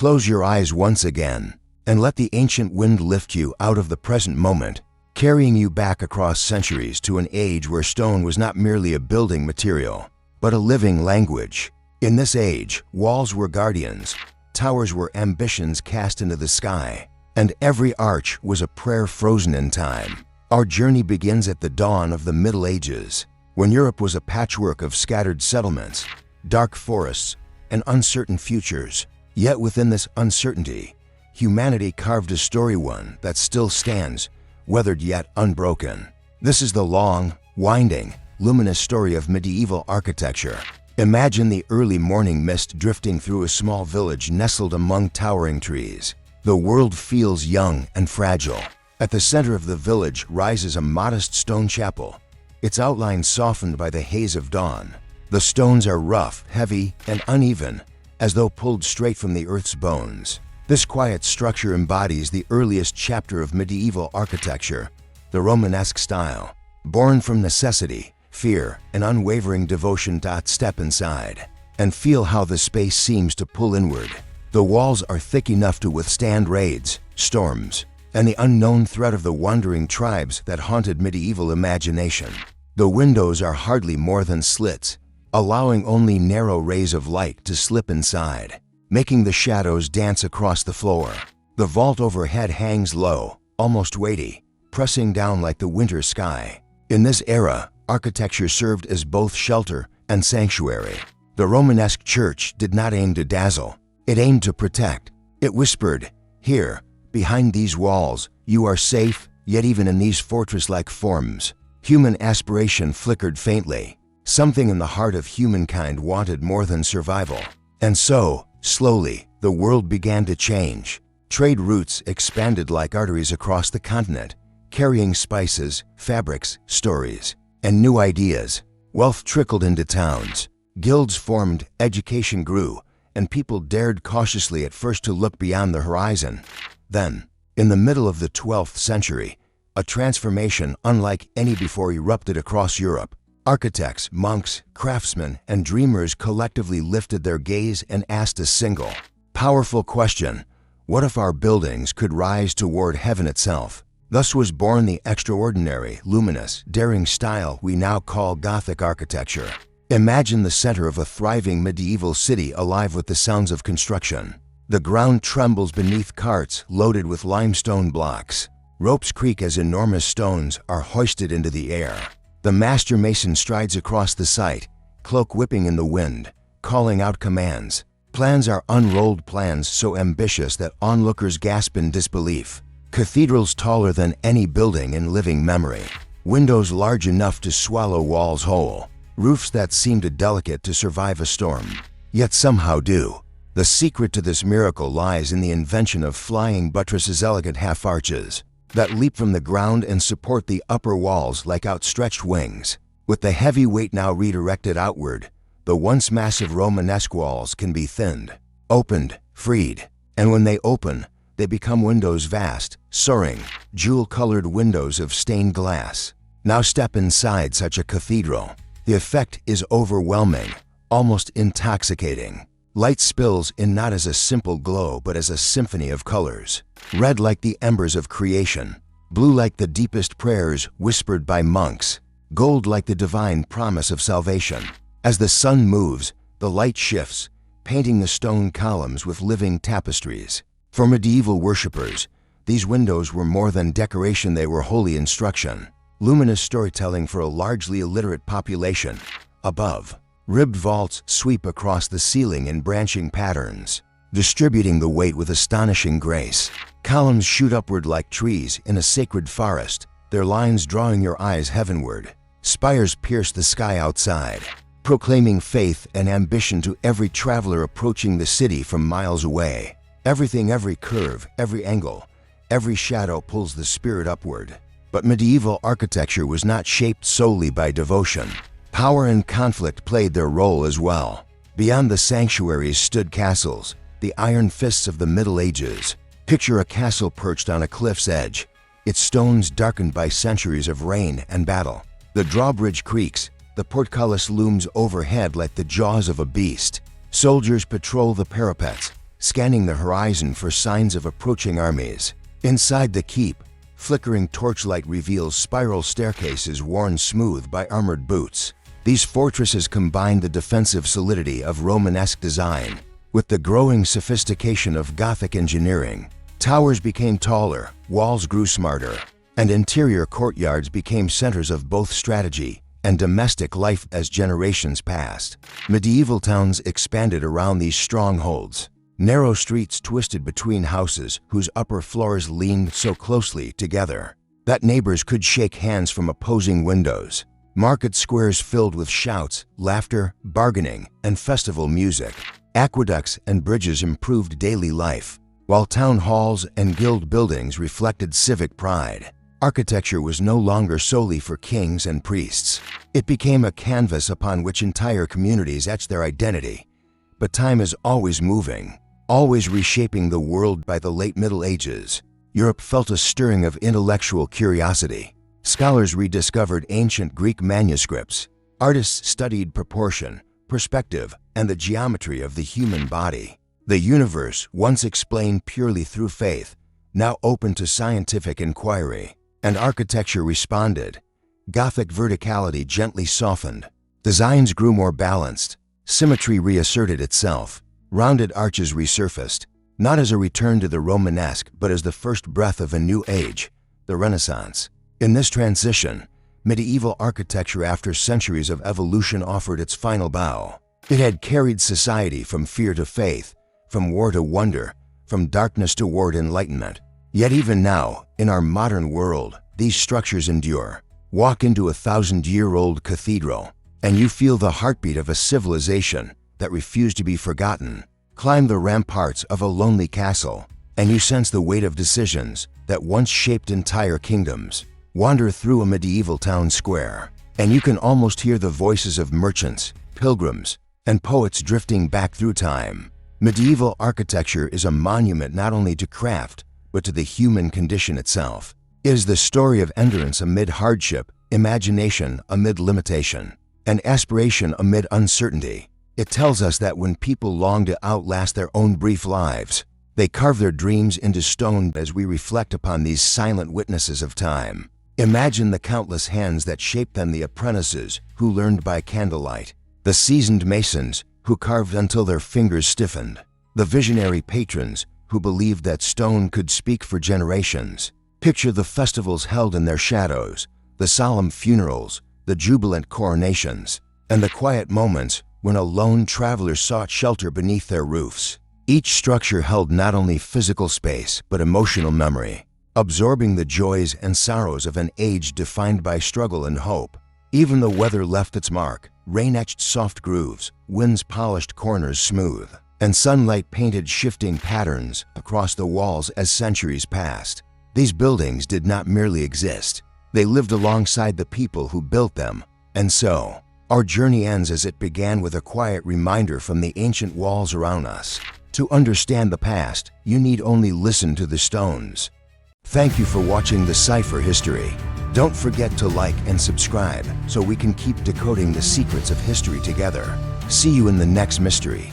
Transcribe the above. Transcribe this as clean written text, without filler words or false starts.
Close your eyes once again, and let the ancient wind lift you out of the present moment, carrying you back across centuries to an age where stone was not merely a building material, but a living language. In this age, walls were guardians, towers were ambitions cast into the sky, and every arch was a prayer frozen in time. Our journey begins at the dawn of the Middle Ages, when Europe was a patchwork of scattered settlements, dark forests, and uncertain futures. Yet within this uncertainty, humanity carved a story, one that still stands, weathered yet unbroken. This is the long, winding, luminous story of medieval architecture. Imagine the early morning mist drifting through a small village nestled among towering trees. The world feels young and fragile. At the center of the village rises a modest stone chapel, its outline softened by the haze of dawn. The stones are rough, heavy, and uneven, as though pulled straight from the earth's bones. This quiet structure embodies the earliest chapter of medieval architecture, the Romanesque style. Born from necessity, fear, and unwavering devotion. Step inside and feel how the space seems to pull inward. The walls are thick enough to withstand raids, storms, and the unknown threat of the wandering tribes that haunted medieval imagination. The windows are hardly more than slits, allowing only narrow rays of light to slip inside, making the shadows dance across the floor. The vault overhead hangs low, almost weighty, pressing down like the winter sky. In this era, architecture served as both shelter and sanctuary. The Romanesque church did not aim to dazzle, it aimed to protect. It whispered, "Here, behind these walls, you are safe." Yet even in these fortress-like forms, human aspiration flickered faintly. Something in the heart of humankind wanted more than survival. And so, slowly, the world began to change. Trade routes expanded like arteries across the continent, carrying spices, fabrics, stories, and new ideas. Wealth trickled into towns. Guilds formed, education grew, and people dared cautiously at first to look beyond the horizon. Then, in the middle of the 12th century, a transformation unlike any before erupted across Europe. Architects, monks, craftsmen, and dreamers collectively lifted their gaze and asked a single, powerful question: what if our buildings could rise toward heaven itself? Thus was born the extraordinary, luminous, daring style we now call Gothic architecture. Imagine the center of a thriving medieval city alive with the sounds of construction. The ground trembles beneath carts loaded with limestone blocks. Ropes creak as enormous stones are hoisted into the air. The master mason strides across the site, cloak whipping in the wind, calling out commands. Plans are unrolled, plans so ambitious that onlookers gasp in disbelief. Cathedrals taller than any building in living memory. Windows large enough to swallow walls whole. Roofs that seem too delicate to survive a storm, yet somehow do. The secret to this miracle lies in the invention of flying buttresses, elegant half-arches that leap from the ground and support the upper walls like outstretched wings. With the heavy weight now redirected outward, the once massive Romanesque walls can be thinned, opened, freed, and when they open, they become windows, vast, soaring, jewel-colored windows of stained glass. Now step inside such a cathedral. The effect is overwhelming, almost intoxicating. Light spills in not as a simple glow but as a symphony of colors. Red like the embers of creation, blue like the deepest prayers whispered by monks, gold like the divine promise of salvation. As the sun moves, the light shifts, painting the stone columns with living tapestries. For medieval worshippers, these windows were more than decoration, they were holy instruction. Luminous storytelling for a largely illiterate population. Above, ribbed vaults sweep across the ceiling in branching patterns, distributing the weight with astonishing grace. Columns shoot upward like trees in a sacred forest, their lines drawing your eyes heavenward. Spires pierce the sky outside, proclaiming faith and ambition to every traveler approaching the city from miles away. Everything, every curve, every angle, every shadow pulls the spirit upward. But medieval architecture was not shaped solely by devotion. Power and conflict played their role as well. Beyond the sanctuaries stood castles, the iron fists of the Middle Ages. Picture a castle perched on a cliff's edge, its stones darkened by centuries of rain and battle. The drawbridge creaks, the portcullis looms overhead like the jaws of a beast. Soldiers patrol the parapets, scanning the horizon for signs of approaching armies. Inside the keep, flickering torchlight reveals spiral staircases worn smooth by armored boots. These fortresses combine the defensive solidity of Romanesque design with the growing sophistication of Gothic engineering. Towers became taller, walls grew smarter, and interior courtyards became centers of both strategy and domestic life as generations passed. Medieval towns expanded around these strongholds. Narrow streets twisted between houses whose upper floors leaned so closely together that neighbors could shake hands from opposing windows. Market squares filled with shouts, laughter, bargaining, and festival music. Aqueducts and bridges improved daily life, while town halls and guild buildings reflected civic pride. Architecture was no longer solely for kings and priests. It became a canvas upon which entire communities etched their identity. But time is always moving, always reshaping the world. By the late Middle Ages, Europe felt a stirring of intellectual curiosity. Scholars rediscovered ancient Greek manuscripts. Artists studied proportion, perspective, and the geometry of the human body. The universe, once explained purely through faith, now open to scientific inquiry. And architecture responded. Gothic verticality gently softened. Designs grew more balanced. Symmetry reasserted itself. Rounded arches resurfaced, not as a return to the Romanesque, but as the first breath of a new age, the Renaissance. In this transition, medieval architecture, after centuries of evolution, offered its final bow. It had carried society from fear to faith, from war to wonder, from darkness toward enlightenment. Yet even now, in our modern world, these structures endure. Walk into a 1,000-year-old cathedral, and you feel the heartbeat of a civilization that refused to be forgotten. Climb the ramparts of a lonely castle, and you sense the weight of decisions that once shaped entire kingdoms. Wander through a medieval town square, and you can almost hear the voices of merchants, pilgrims, and poets drifting back through time. Medieval architecture is a monument not only to craft, but to the human condition itself. It is the story of endurance amid hardship, imagination amid limitation, and aspiration amid uncertainty. It tells us that when people long to outlast their own brief lives, they carve their dreams into stone. As we reflect upon these silent witnesses of time, imagine the countless hands that shaped them, the apprentices who learned by candlelight, the seasoned masons who carved until their fingers stiffened, the visionary patrons who believed that stone could speak for generations. Picture the festivals held in their shadows, the solemn funerals, the jubilant coronations, and the quiet moments when a lone traveler sought shelter beneath their roofs. Each structure held not only physical space, but emotional memory, absorbing the joys and sorrows of an age defined by struggle and hope. Even the weather left its mark. Rain etched soft grooves, winds polished corners smooth, and sunlight painted shifting patterns across the walls as centuries passed. These buildings did not merely exist. They lived alongside the people who built them. And so, our journey ends as it began, with a quiet reminder from the ancient walls around us. To understand the past, you need only listen to the stones. Thank you for watching the Cipher History. Don't forget to like and subscribe so we can keep decoding the secrets of history together. See you in the next mystery.